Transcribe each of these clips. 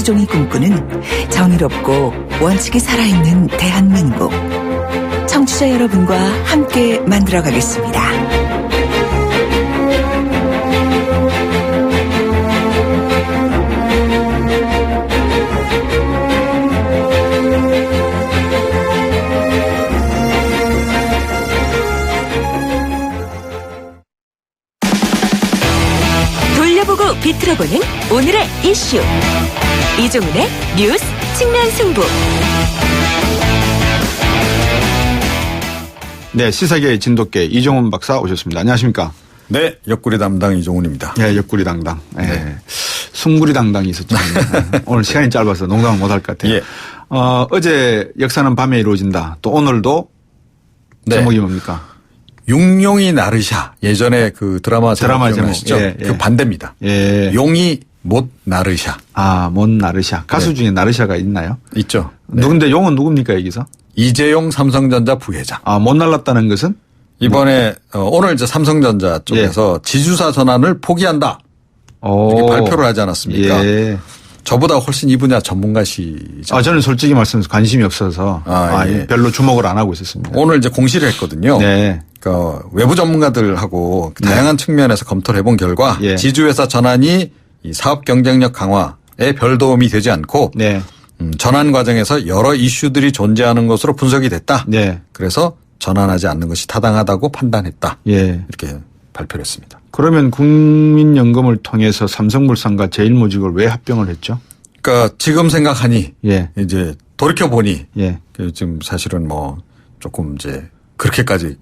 김수종이 꿈꾸는 정의롭고 원칙이 살아있는 대한민국. 청취자 여러분과 함께 만들어가겠습니다. 돌려보고 비틀어보는 오늘의 이슈. 이종훈의 뉴스 측면 승부. 네, 시사계의 진돗개 이종훈 박사 오셨습니다. 안녕하십니까? 네, 옆구리 담당 이종훈입니다. 네, 옆구리 당당. 네. 숭구리 당당이 있었죠. 오늘 시간이 짧아서 농담을 못할 것 같아요. 예. 어제 역사는 밤에 이루어진다. 또 오늘도 네. 제목이 뭡니까? 용용이 나르샤. 예전에 그 드라마 제목 기억나시죠? 예, 예. 그 반대입니다. 예. 용이 못 나르샤. 아, 못 나르샤. 가수 중에 나르샤가 있나요? 있죠. 네. 누군데 용은 누굽니까 여기서? 이재용 삼성전자 부회장. 아, 못 날랐다는 것은? 이번에 오늘 이제 삼성전자 쪽에서 지주사 전환을 포기한다. 이렇게 발표를 하지 않았습니까? 예. 저보다 훨씬 이 분야 전문가시죠. 아, 저는 솔직히 말씀드려서 관심이 없어서 예. 별로 주목을 안 하고 있었습니다. 오늘 이제 공시를 했거든요. 네. 그러니까 외부 전문가들하고 다양한 측면에서 검토를 해본 결과 예. 지주회사 전환이 이 사업 경쟁력 강화에 별 도움이 되지 않고 네. 전환 과정에서 여러 이슈들이 존재하는 것으로 분석이 됐다. 네. 그래서 전환하지 않는 것이 타당하다고 판단했다. 예. 이렇게 발표를 했습니다. 그러면 국민연금을 통해서 삼성물산과 제일모직을 왜 합병을 했죠? 그러니까 지금 생각하니 예. 이제 돌이켜 보니 예. 지금 사실은 뭐 조금 이제 그렇게까지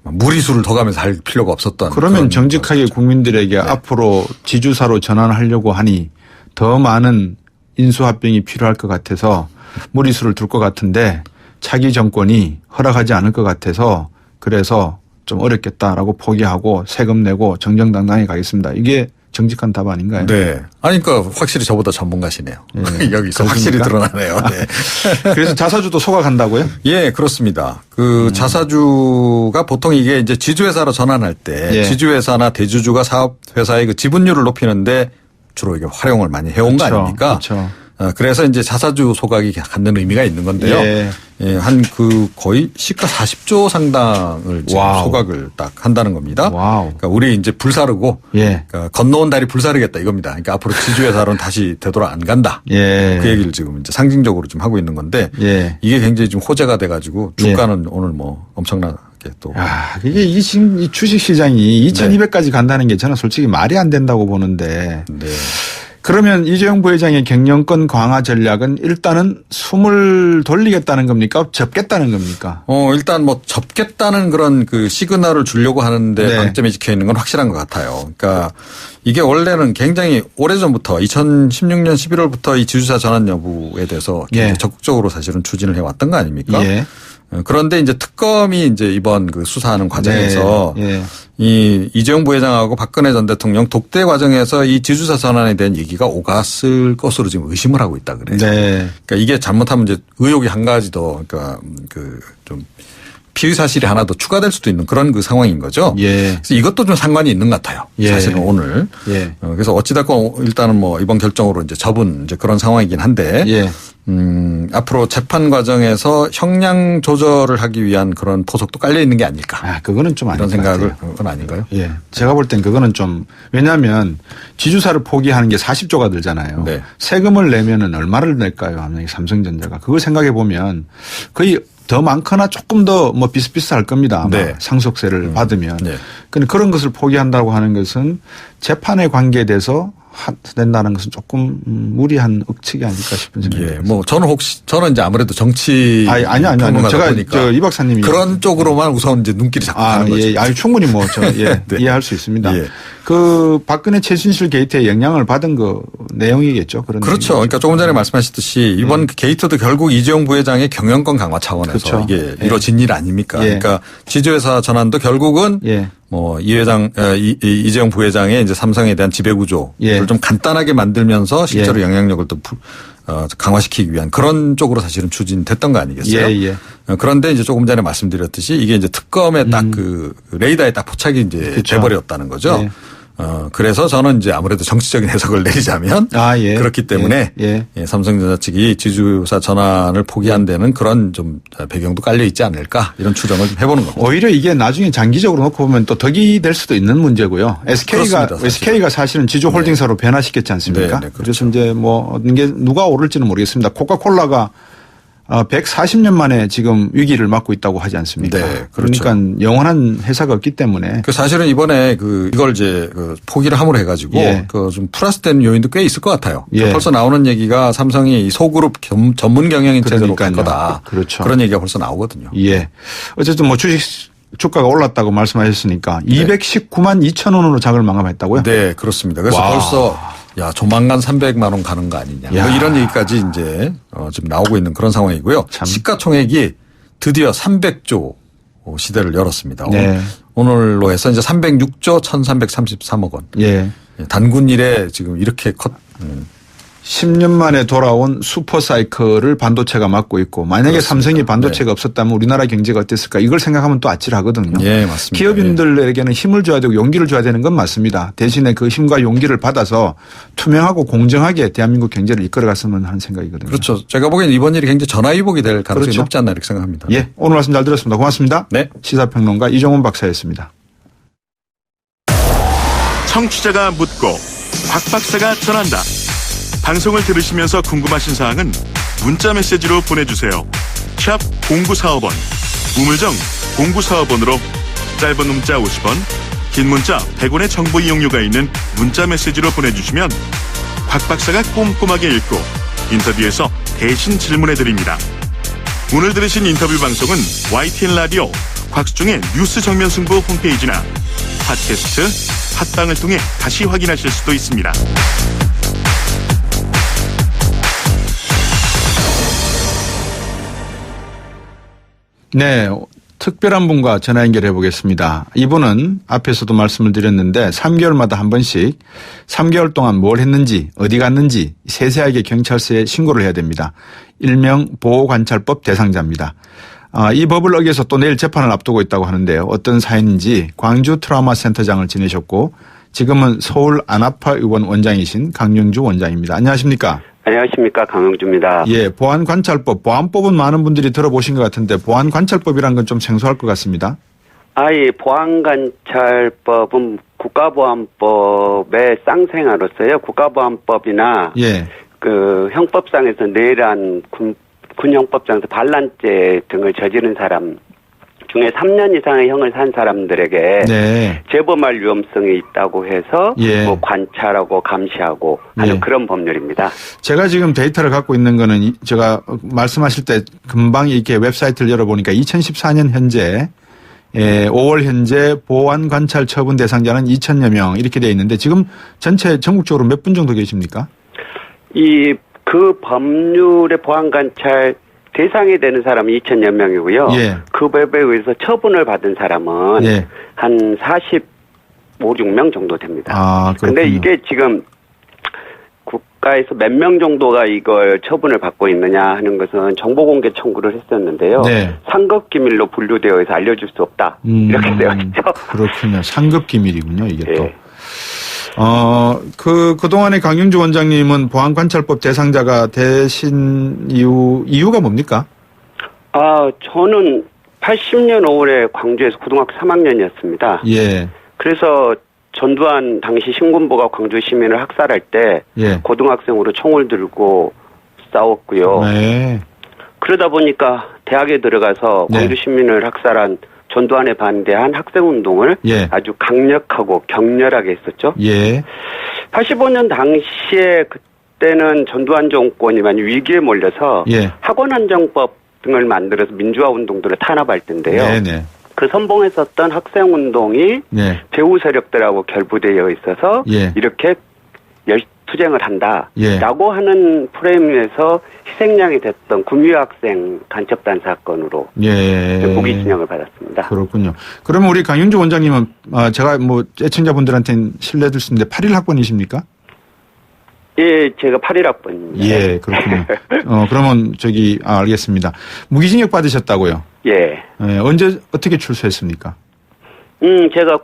무리수를 더 가면서 할 필요가 없었던. 그러면 정직하게 국민들에게 네. 앞으로 지주사로 전환하려고 하니 더 많은 인수합병이 필요할 것 같아서 무리수를 둘 것 같은데 차기 정권이 허락하지 않을 것 같아서 그래서 좀 어렵겠다라고 포기하고 세금 내고 정정당당히 가겠습니다. 이게 정직한 답 아닌가요? 네. 아니, 그러니까 확실히 저보다 전문가시네요. 예. 여기서 그렇습니까? 확실히 드러나네요. 네. 그래서 자사주도 소각한다고요? 예, 그렇습니다. 그 자사주가 보통 이게 이제 지주회사로 전환할 때 예. 지주회사나 대주주가 사업회사의 그 지분율을 높이는데 주로 이게 활용을 많이 해온 거 그렇죠. 아닙니까? 그렇죠. 그래서 이제 자사주 소각이 갖는 의미가 있는 건데요. 예. 예, 한 그 거의 시가 40조 상당을 지금 와우. 소각을 딱 한다는 겁니다. 와우. 그러니까 우리 이제 불사르고 예. 그러니까 건너온 다리 불사르겠다 이겁니다. 그러니까 앞으로 지주회사로는 다시 되돌아 안 간다. 예. 그 얘기를 지금 이제 상징적으로 좀 하고 있는 건데 예. 이게 굉장히 좀 호재가 돼가지고 주가는 오늘 뭐 엄청나게 또. 아, 이게 이 주식 시장이 2200까지 간다는 게 저는 솔직히 말이 안 된다고 보는데. 네. 그러면 이재용 부회장의 경영권 강화 전략은 일단은 숨을 돌리겠다는 겁니까? 접겠다는 겁니까? 일단 뭐 접겠다는 그런 그 시그널을 주려고 하는데 네. 방점이 찍혀 있는 건 확실한 것 같아요. 그러니까 이게 원래는 굉장히 오래전부터 2016년 11월부터 이 지주사 전환 여부에 대해서 굉장히 예. 적극적으로 사실은 추진을 해왔던 거 아닙니까? 예. 그런데 이제 특검이 이제 이번 그 수사하는 과정에서 네. 예. 이 이재용 부회장하고 박근혜 전 대통령 독대 과정에서 이 지주사 전환에 대한 얘기가 오갔을 것으로 지금 의심을 하고 있다 그래요. 네. 그러니까 이게 잘못하면 이제 의혹이 한 가지 더 그러니까 그 좀 피의 사실이 하나 더 추가될 수도 있는 그런 그 상황인 거죠. 예. 그래서 이것도 좀 상관이 있는 것 같아요. 예. 사실은 오늘. 예. 그래서 어찌됐건 일단은 뭐 이번 결정으로 이제 접은 이제 그런 상황이긴 한데. 예. 앞으로 재판 과정에서 형량 조절을 하기 위한 그런 포석도 깔려 있는 게 아닐까. 아, 그거는 좀 아닌 이런 것 생각을 같아요. 그건 아닌가요? 예. 제가 볼 땐 그거는 좀 왜냐하면 지주사를 포기하는 게 40조가 들잖아요. 네. 세금을 내면은 얼마를 낼까요? 하면 삼성전자가 그걸 생각해 보면 거의 더 많거나 조금 더 뭐 비슷비슷할 겁니다. 아마 네. 상속세를 받으면. 네. 근데 그런 것을 포기한다고 하는 것은 재판의 관계돼서 된다는 것은 조금 무리한 억측이 아닐까 싶은 생각이 예. 듭니다. 뭐 저는 이제 아무래도 정치 아니요. 평론가다 제가 보니까 이 박사님이 그런 쪽으로만 우선 이제 눈길이 자꾸 가는 거죠. 예. 아니, 충분히 뭐, 예. 네. 이해할 수 있습니다. 예. 그, 박근혜 최순실 게이트에 영향을 받은 그 내용이겠죠. 그런. 그렇죠. 그러니까 조금 전에 말씀하셨듯이 이번 그 게이트도 결국 이재용 부회장의 경영권 강화 차원에서 그렇죠. 이게 예. 이루어진 일 아닙니까? 예. 그러니까 지주회사 전환도 결국은 예. 뭐 이재용 부회장의 이제 삼성에 대한 지배 구조를 예. 좀 간단하게 만들면서 실제로 영향력을 또 강화시키기 위한 그런 쪽으로 사실은 추진됐던 거 아니겠어요? 예, 예. 그런데 이제 조금 전에 말씀드렸듯이 이게 이제 특검에 딱 그 레이더에 딱 포착이 이제 그렇죠. 돼버렸다는 거죠. 예. 그래서 저는 이제 아무래도 정치적인 해석을 내리자면 예. 그렇기 때문에 예. 삼성전자 측이 지주사 전환을 포기한 데는 그런 좀 배경도 깔려 있지 않을까 이런 추정을 좀 해보는 겁니다. 오히려 이게 나중에 장기적으로 놓고 보면 또 덕이 될 수도 있는 문제고요. SK가 사실은 지주홀딩사로 변화시켰지 않습니까? 네, 그렇죠. 그래서 이제 뭐 이게 누가 오를지는 모르겠습니다. 코카콜라가 140년 만에 지금 위기를 맞고 있다고 하지 않습니까? 네, 그렇죠. 그러니까 영원한 회사가 없기 때문에. 사실은 이번에 이걸 이제 포기를 함으로 해가지고 예. 좀 플러스된 요인도 꽤 있을 것 같아요. 예. 벌써 나오는 얘기가 삼성이 소그룹 전문 경영인 체제로 갈 거다. 그렇죠. 그런 얘기가 벌써 나오거든요. 예. 어쨌든 뭐 주가가 올랐다고 말씀하셨으니까 네. 219만 2천 원으로 장을 마감했다고요? 네, 그렇습니다. 그래서 벌써 조만간 300만 원 가는 거 아니냐. 뭐 이런 얘기까지 이제 지금 나오고 있는 그런 상황이고요. 시가총액이 드디어 300조 시대를 열었습니다. 네. 오늘로 해서 이제 306조 1,333억 원. 예. 단군 일에 지금 이렇게 10년 만에 돌아온 슈퍼사이클을 반도체가 맡고 있고 만약에 그렇습니다. 삼성이 반도체가 없었다면 우리나라 경제가 어땠을까 이걸 생각하면 또 아찔하거든요. 예, 맞습니다. 기업인들에게는 힘을 줘야 되고 용기를 줘야 되는 건 맞습니다. 대신에 그 힘과 용기를 받아서 투명하고 공정하게 대한민국 경제를 이끌어갔으면 하는 생각이거든요. 그렇죠. 제가 보기에는 이번 일이 굉장히 전화위복이 될 가능성이 그렇죠. 높지 않나 이렇게 생각합니다. 예, 오늘 말씀 잘 들었습니다. 고맙습니다. 네. 시사평론가 이종훈 박사였습니다. 청취자가 묻고 박 박사가 전한다. 방송을 들으시면서 궁금하신 사항은 문자 메시지로 보내주세요. 샵 0945번, 우물정 0945번으로 짧은 문자 50원, 긴 문자 100원의 정보 이용료가 있는 문자 메시지로 보내주시면 박 박사가 꼼꼼하게 읽고 인터뷰에서 대신 질문해드립니다. 오늘 들으신 인터뷰 방송은 YTN 라디오 곽수중의 뉴스 정면 승부 홈페이지나 팟캐스트 팟빵을 통해 다시 확인하실 수도 있습니다. 네. 특별한 분과 전화 연결해 보겠습니다. 이분은 앞에서도 말씀을 드렸는데 3개월마다 한 번씩 3개월 동안 뭘 했는지 어디 갔는지 세세하게 경찰서에 신고를 해야 됩니다. 일명 보호관찰법 대상자입니다. 이 법을 어겨서 또 내일 재판을 앞두고 있다고 하는데요. 어떤 사연인지 광주 트라우마 센터장을 지내셨고 지금은 서울 안아파 의원 원장이신 강영주 원장입니다. 안녕하십니까? 안녕하십니까. 강영주입니다. 예, 보안관찰법, 보안법은 많은 분들이 들어보신 것 같은데 보안관찰법이라는 건 좀 생소할 것 같습니다. 예, 보안관찰법은 국가보안법의 쌍생아로서요. 국가보안법이나 예. 형법상에서 내란 군형법상에서 반란죄 등을 저지른 사람 중에 3년 이상의 형을 산 사람들에게 네. 재범할 위험성이 있다고 해서 예. 관찰하고 감시하고 하는 예. 그런 법률입니다. 제가 지금 데이터를 갖고 있는 거는 제가 말씀하실 때 금방 이렇게 웹사이트를 열어보니까 2014년 현재 5월 현재 보안관찰 처분 대상자는 2,000여 명 이렇게 되어 있는데 지금 전체 전국적으로 몇 분 정도 계십니까? 그 법률의 보안관찰 대상이 되는 사람이 2,000여 명이고요. 예. 그 법에 의해서 처분을 받은 사람은 예. 한 45, 6명 정도 됩니다. 그렇군요. 근데 이게 지금 국가에서 몇 명 정도가 이걸 처분을 받고 있느냐 하는 것은 정보공개 청구를 했었는데요. 네. 상급기밀로 분류되어 있어 알려줄 수 없다. 이렇게 되어 있죠. 그렇군요. 상급기밀이군요. 이게 예. 또. 그동안에 강영주 원장님은 보안관찰법 대상자가 되신 이유가 뭡니까? 저는 80년 5월에 광주에서 고등학교 3학년이었습니다. 예. 그래서 전두환 당시 신군부가 광주 시민을 학살할 때 예. 고등학생으로 총을 들고 싸웠고요. 네. 그러다 보니까 대학에 들어가서 네. 광주 시민을 학살한 전두환에 반대한 학생운동을 예. 아주 강력하고 격렬하게 했었죠. 예. 85년 당시에 그때는 전두환 정권이 많이 위기에 몰려서 예. 학원안정법 등을 만들어서 민주화 운동들을 탄압할 텐데요. 네네. 그 선봉했었던 학생운동이 네. 배후 세력들하고 결부되어 있어서 예. 이렇게 투쟁을 한다라고 예. 하는 프레임에서 희생양이 됐던 구미호 학생 간첩단 사건으로 예. 무기 진영을 받았습니다. 그렇군요. 그러면 우리 강윤주 원장님은 제가 애청자분들한테는 실례될 수 있는데 81학번이십니까? 예, 제가 81학번입니다. 예, 그렇군요. 그러면 알겠습니다. 무기징역 받으셨다고요? 예. 언제 어떻게 출소했습니까? 제가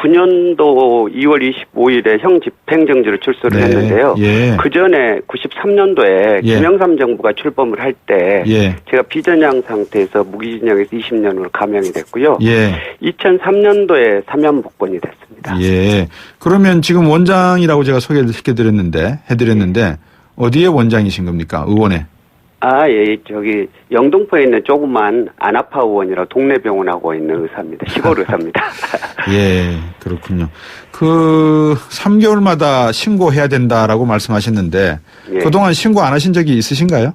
1999년도 2월 25일에 형 집행정지로 출소를 네. 했는데요. 예. 그 전에 93년도에 예. 김영삼 정부가 출범을 할 때 예. 제가 비전향 상태에서 무기징역에서 20년으로 감형이 됐고요. 예. 2003년도에 사면 복권이 됐습니다. 예. 그러면 지금 원장이라고 제가 소개를 해드렸는데 어디에 원장이신 겁니까? 의원에? 예, 저기 영등포에 있는 조그만 안아파 의원이라고 동네 병원 하고 있는 의사입니다. 시골 의사입니다. 예, 그렇군요. 그 3개월마다 신고해야 된다라고 말씀하셨는데 예. 그동안 신고 안 하신 적이 있으신가요?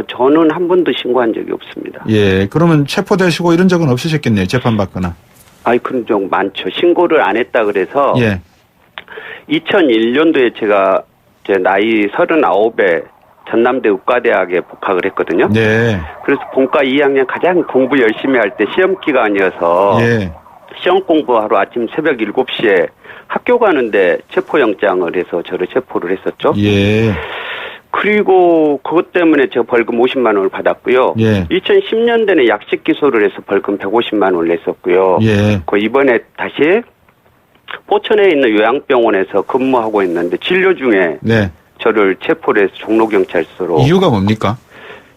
저는 한 번도 신고한 적이 없습니다. 예, 그러면 체포되시고 이런 적은 없으셨겠네요. 재판받거나. 그런 적 많죠. 신고를 안 했다 그래서 예. 2001년도에 제가 제 나이 39에 전남대 의과대학에 복학을 했거든요. 네. 그래서 본과 2학년 가장 공부 열심히 할 때 시험 기간이어서 예. 시험 공부하러 아침 새벽 7시에 학교 가는데 체포영장을 해서 저를 체포를 했었죠. 예. 그리고 그것 때문에 제가 벌금 50만 원을 받았고요. 예. 2010년대에 약식 기소를 해서 벌금 150만 원을 냈었고요. 예. 이번에 다시 포천에 있는 요양병원에서 근무하고 있는데 진료 중에 네. 저를 체포를 해서 종로경찰서로 이유가 뭡니까?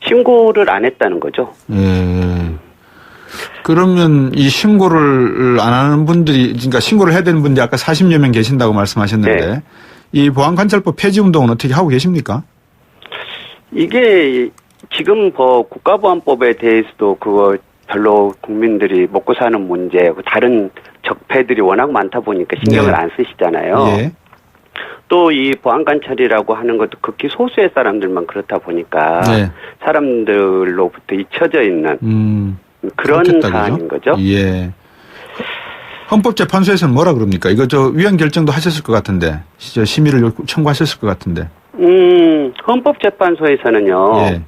신고를 안 했다는 거죠. 예. 그러면 이 신고를 안 하는 분들이, 그러니까 신고를 해야 되는 분들이 아까 40여 명 계신다고 말씀하셨는데 네. 이 보안관찰법 폐지 운동은 어떻게 하고 계십니까? 이게 지금 국가보안법에 대해서도 그거 별로 국민들이 먹고 사는 문제, 다른 적폐들이 워낙 많다 보니까 신경을 네. 안 쓰시잖아요. 예. 또 이 보안관찰이라고 하는 것도 극히 소수의 사람들만 그렇다 보니까 네. 사람들로부터 잊혀져 있는 그런 그렇겠다, 사안인 그죠? 거죠. 예. 헌법재판소에서는 뭐라 그럽니까? 이거 위헌 결정도 하셨을 것 같은데, 심의를 청구하셨을 것 같은데. 헌법재판소에서는요. 예.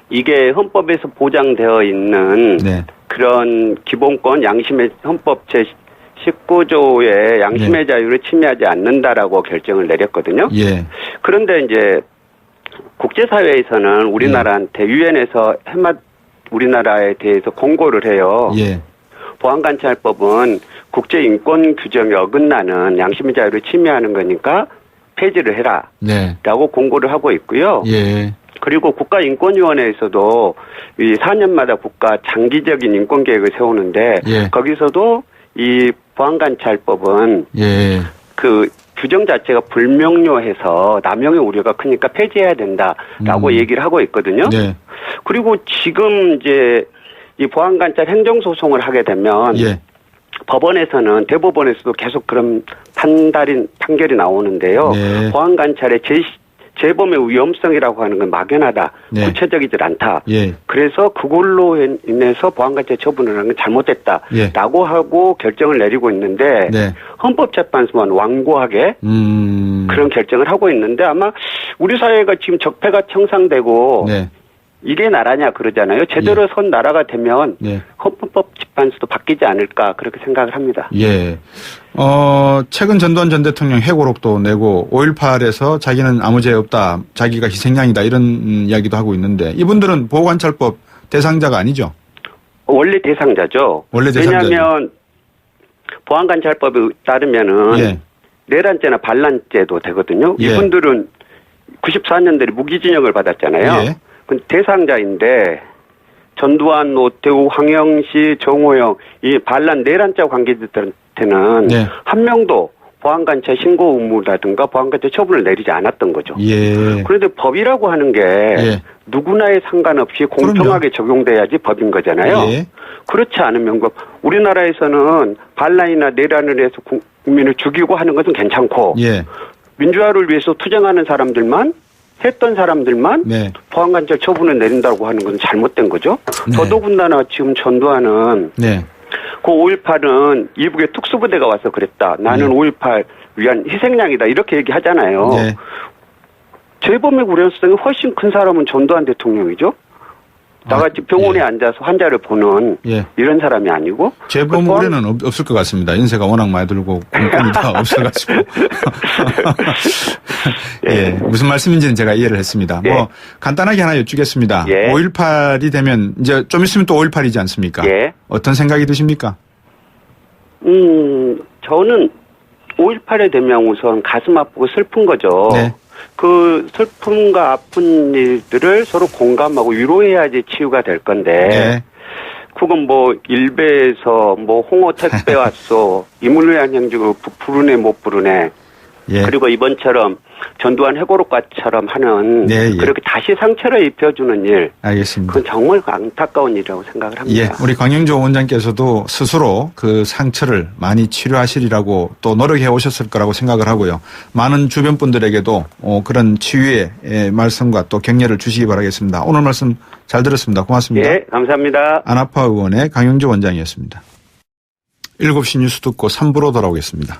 이게 헌법에서 보장되어 있는 네. 그런 기본권 양심의 헌법 제19조의 양심의 자유를 침해하지 않는다라고 결정을 내렸거든요. 예. 그런데 이제 국제사회에서는 우리나라한테 유엔에서 우리나라에 대해서 공고를 해요. 예. 보안관찰법은 국제인권 규정에 어긋나는 양심의 자유를 침해하는 거니까 폐지를 해라. 네. 라고 공고를 하고 있고요. 예. 그리고 국가인권위원회에서도 이 4년마다 국가 장기적인 인권계획을 세우는데 예. 거기서도 이 보안관찰법은 예. 그 규정 자체가 불명료해서 남용의 우려가 크니까 폐지해야 된다라고 얘기를 하고 있거든요. 네. 그리고 지금 이제 이 보안관찰 행정소송을 하게 되면 예. 법원에서는 대법원에서도 계속 그런 판결이 나오는데요. 네. 보안관찰의 재범의 위험성이라고 하는 건 막연하다. 네. 구체적이질 않다. 예. 그래서 그걸로 인해서 보안관찰 처분을 하는 건 잘못됐다라고 예. 하고 결정을 내리고 있는데 네. 헌법재판소만 완고하게 그런 결정을 하고 있는데 아마 우리 사회가 지금 적폐가 청산되고 네. 이게 나라냐 그러잖아요. 제대로 선 나라가 되면 예. 헌법재판소도 바뀌지 않을까 그렇게 생각을 합니다. 예. 최근 전두환 전 대통령 회고록도 내고 5.18에서 자기는 아무 죄 없다. 자기가 희생양이다. 이런 이야기도 하고 있는데 이분들은 보호관찰법 대상자가 아니죠? 원래 대상자죠. 원래 대상자죠. 왜냐하면 보안관찰법에 따르면은 예. 내란죄나 반란죄도 되거든요. 예. 이분들은 94년도에 무기징역을 받았잖아요. 예. 대상자인데 전두환, 노태우, 황영시, 정호영 이 반란 내란죄 관계자들한테는 네. 한 명도 보안관찰 신고 의무라든가 보안관찰 처분을 내리지 않았던 거죠. 예. 그런데 법이라고 하는 게 예. 누구나에 상관없이 공평하게 적용돼야지 법인 거잖아요. 예. 그렇지 않으면 우리나라에서는 반란이나 내란을 해서 국민을 죽이고 하는 것은 괜찮고 예. 민주화를 위해서 투쟁하는 사람들만 했던 사람들만 네. 보안관찰 처분을 내린다고 하는 건 잘못된 거죠. 네. 더더군다나 지금 전두환은 네. 그 5.18은 이북의 특수부대가 와서 그랬다. 나는 5.18 위한 희생양이다. 이렇게 얘기하잖아요. 네. 재범의 우려성이 훨씬 큰 사람은 전두환 대통령이죠. 나같이 병원에 앉아서 환자를 보는 예. 이런 사람이 아니고. 재범 우려는 없을 것 같습니다. 연세가 워낙 많이 들고 공권이 다 없어가지고. 예. 무슨 말씀인지는 제가 이해를 했습니다. 예. 뭐 간단하게 하나 여쭙겠습니다. 예. 5.18이 되면 이제 좀 있으면 또 5.18이지 않습니까? 예. 어떤 생각이 드십니까? 저는 5.18에 되면 우선 가슴 아프고 슬픈 거죠. 네. 그 슬픔과 아픈 일들을 서로 공감하고 위로해야지 치유가 될 건데, 네. 그건 뭐 일베에서 뭐 홍어 택배 왔어, 이물리한 행주 부르네 못 부르네, 예. 그리고 이번처럼 전두환 해고록과처럼 하는 네, 예. 그렇게 다시 상처를 입혀주는 일, 알겠습니다. 그건 정말 안타까운 일이라고 생각을 합니다. 예, 우리 광영조 원장께서도 스스로 그 상처를 많이 치료하시리라고 또 노력해 오셨을 거라고 생각을 하고요. 많은 주변 분들에게도 그런 치유의 말씀과 또 격려를 주시기 바라겠습니다. 오늘 말씀 잘 들었습니다. 고맙습니다. 예, 감사합니다. 안아파 의원의 강영조 원장이었습니다. 7시 뉴스 듣고 3부로 돌아오겠습니다.